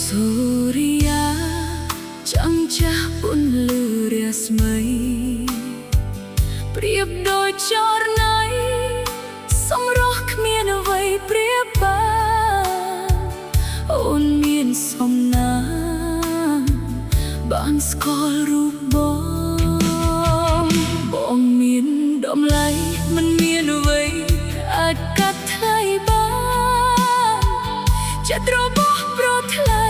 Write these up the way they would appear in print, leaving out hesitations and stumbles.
សូរិយាចាំងចាស់ពន្លឺរាស្មីប្រៀបដូចចរណៃសម្រស់គ្មានអ្វីប្រៀបបានអូនមានសំណាងបានស្គាល់រូបបងមានតម្លៃមិនមានអ្វីអាចកាត់ថ្លៃបានចិត្តរបស់ប្រថ្លៃ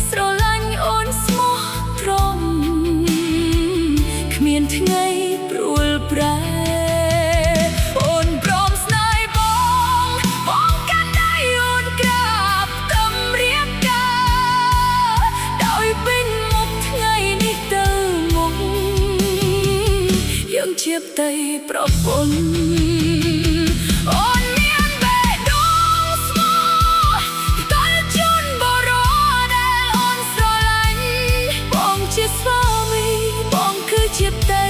ស្រឡាញ់អូនស្មោះត្រង់គ្មានថ្ងៃព្រួលប្រែអូនព្រមស្នេហ៍បងកាន់ដៃអូនក្រាបតម្រៀបការដោយពេញមុខថ្ងៃនេះទៅមុខយើងជាផ្ទៃប្រពន្ធអូនមានបេះដូងស្មោះតើជូនបរោដែលអូនស្រឡាញ់បងជាស្វាមីបងគឺជាផ្ទៃ